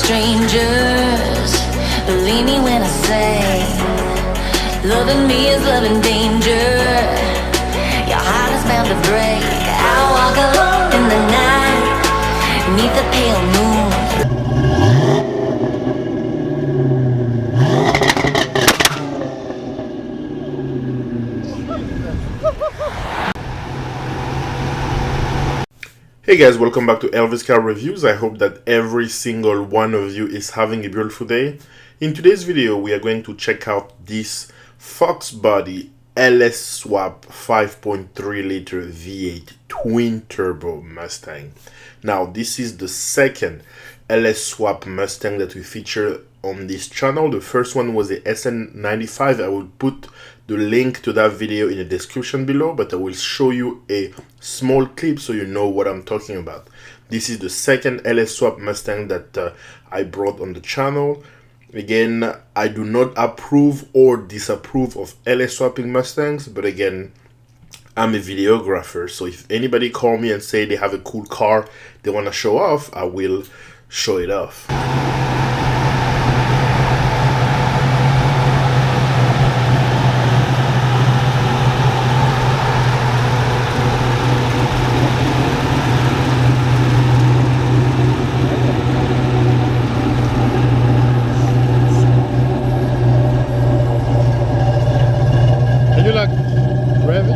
strangers. Believe me when I say, loving me is loving danger. Your heart is bound to break. I walk alone in the night, beneath the pale moon. Hey guys, welcome back to Elvis Car Reviews. I hope that every single one of you is having a beautiful day. In today's video, we are going to check out this FoxBody LS Swap 5.3 liter V8 twin turbo Mustang. Now, this is the second LS Swap Mustang that we feature on this channel. The first one was the SN95. I will put the link to that video in the description below, but I will show you a small clip so you know what I'm talking about. This is the second LS Swap Mustang that I brought on the channel. Again, I do not approve or disapprove of LS swapping Mustangs, but again, I'm a videographer, so if anybody call me and say they have a cool car they want to show off, I will show it off. Can you like rev it?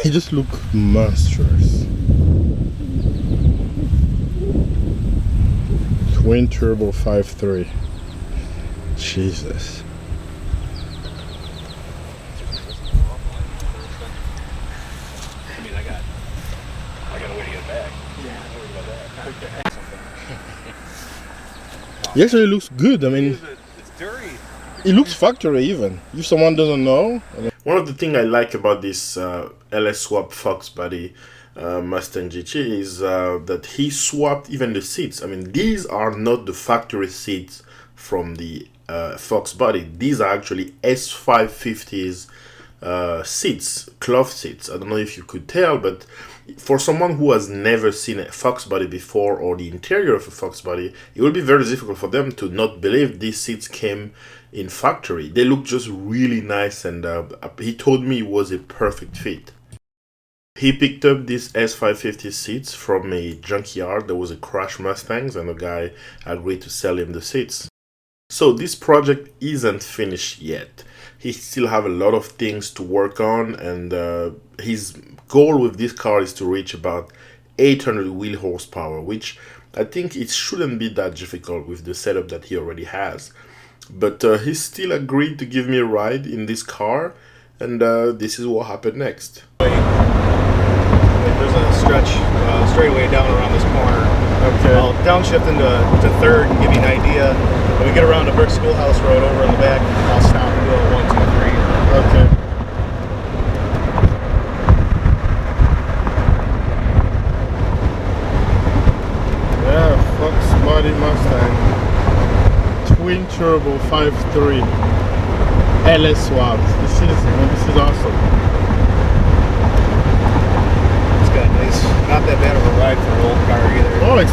He just look monstrous. Twin turbo 5.3. Jesus. I mean, I got a way to get back. Yeah, don't worry about that. He actually looks good. I mean, It's dirty. it looks factory even. If someone doesn't know. One of the things I like about this LS Swap FoxBody Mustang GT is that he swapped even the seats. I mean, these are not the factory seats from the FoxBody. These are actually S550's seats, cloth seats. I don't know if you could tell, but for someone who has never seen a FoxBody before or the interior of a FoxBody, it will be very difficult for them to not believe these seats came in factory. They look just really nice, and he told me it was a perfect fit. He picked up these S550 seats from a junkyard. There was a crash Mustangs and a guy agreed to sell him the seats. So this project isn't finished yet. He still have a lot of things to work on, and his goal with this car is to reach about 800 wheel horsepower, which I think it shouldn't be that difficult with the setup that he already has. But he still agreed to give me a ride in this car, and this is what happened next. There's a stretch straightaway down around this corner. Okay. I'll downshift into third and give you an idea. When we get around to Brick Schoolhouse Road over in the back, I'll stop and go 1, 2, 3. Okay. Yeah, FoxBody Mustang twin turbo 5.3 LS swap. This is awesome. It's got nice, not that bad of a ride for an old car either. Oh, it's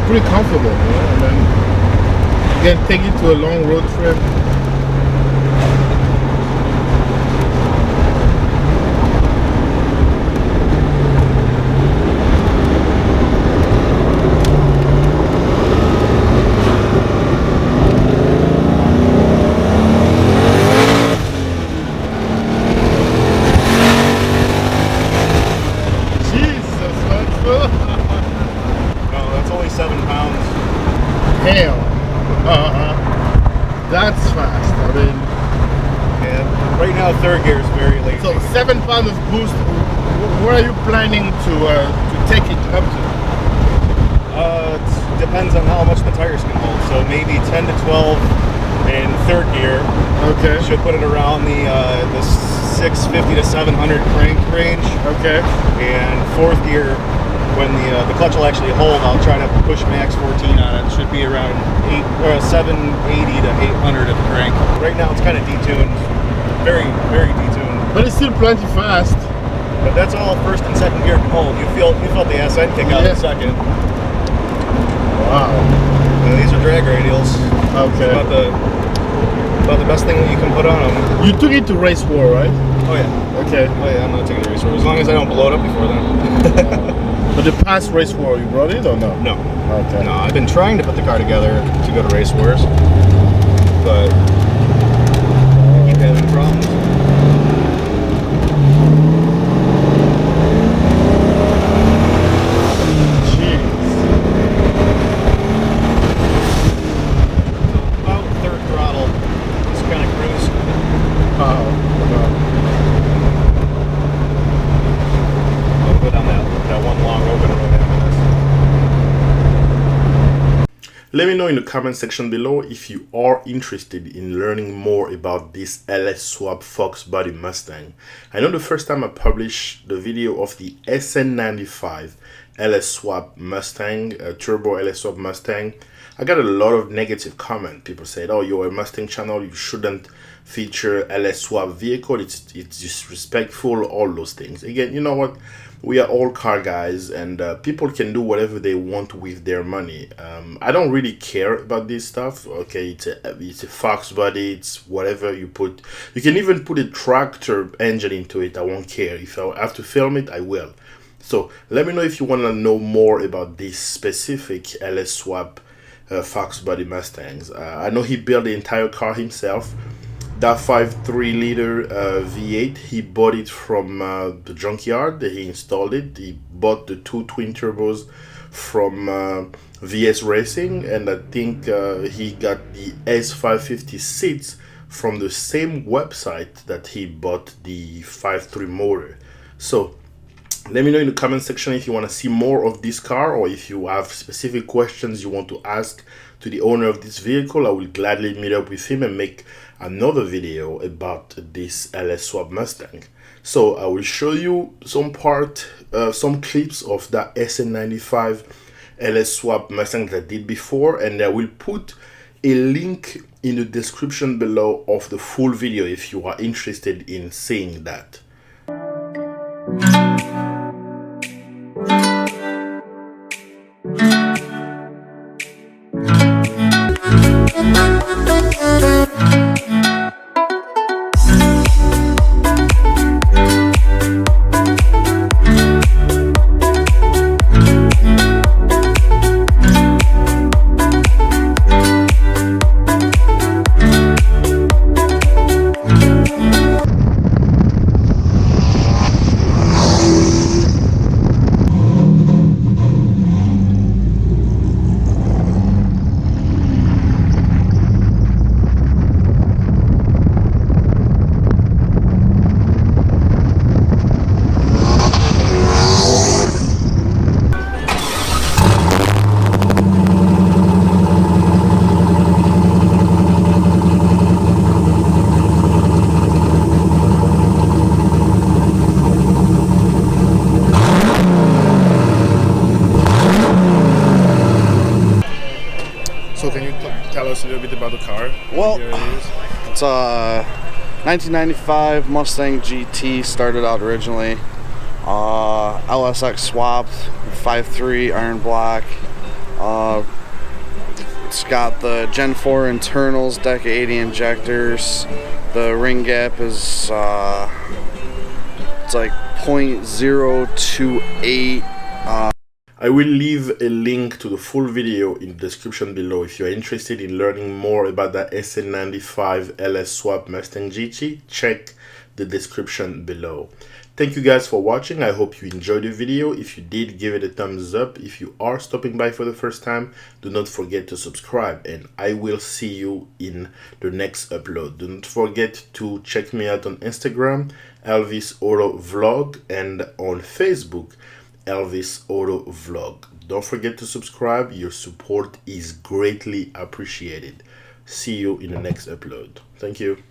pretty comfortable, you know? And then you can take it to a long road trip. Hell, that's fast. I mean, yeah, right now third gear is very late. so 7 pounds of boost. Where are you planning to take it up to? It depends on how much the tires can hold. So maybe 10 to 12 in third gear. Okay. Should put it around the 650 to 700 crank range. Okay. And fourth gear when the clutch will actually hold, I'll try to push max 14 on it. It should be around 780 to 800 at the crank. Right now it's kind of detuned, very detuned. But it's still plenty fast. But that's all first and second gear can hold. You felt the SN kick out in second. Wow. And these are drag radials. Okay. About the best thing that you can put on them. You took it to race war, right? Oh yeah. Okay. Oh yeah, I'm not taking a race war as long as I don't blow it up before then. But the past race war, you brought it or no? No. Okay. No, I've been trying to put the car together to go to race wars, but I keep having problems. Let me know in the comment section below if you are interested in learning more about this LS Swap FoxBody Mustang. I know the first time I published the video of the SN95 LS Swap Mustang, Turbo LS Swap Mustang, I got a lot of negative comment. People said, oh, you're a Mustang channel, you shouldn't feature LS Swap vehicle, it's disrespectful, all those things. Again, you know what? We are all car guys, and people can do whatever they want with their money. I don't really care about this stuff. Okay, it's a Fox body, it's whatever you put. You can even put a tractor engine into it. I won't care. If I have to film it, I will. So let me know if you want to know more about this specific LS Swap Fox body Mustangs. I know he built the entire car himself. That 5.3 liter V8, he bought it from the junkyard. He installed it. He bought the two twin turbos from VS Racing, and I think he got the S550 seats from the same website that he bought the 5.3 motor. So let me know in the comment section if you want to see more of this car, or if you have specific questions you want to ask to the owner of this vehicle. I will gladly meet up with him and make another video about this LS Swap Mustang. So I will show you some clips of that SN95 LS Swap Mustang that I did before, and I will put a link in the description below of the full video if you are interested in seeing that. So can you tell us a little bit about the car? Well, it's a 1995 Mustang GT, started out originally. LSX swapped, 5.3 iron block. It's got the Gen 4 internals, Deca 80 injectors. The ring gap is it's like 0.028. I will leave a link to the full video in the description below if you're interested in learning more about the SN95 LS Swap Mustang GT. Check the description below. Thank you guys for watching. I hope you enjoyed the video. If you did, give it a thumbs up. If you are stopping by for the first time, do not forget to subscribe, and I will see you in the next upload. Do not forget to check me out on Instagram, Elvis Auto Vlog, and on Facebook, Elvis Auto Vlog. Don't forget to subscribe. Your support is greatly appreciated. See you in the next upload. Thank you.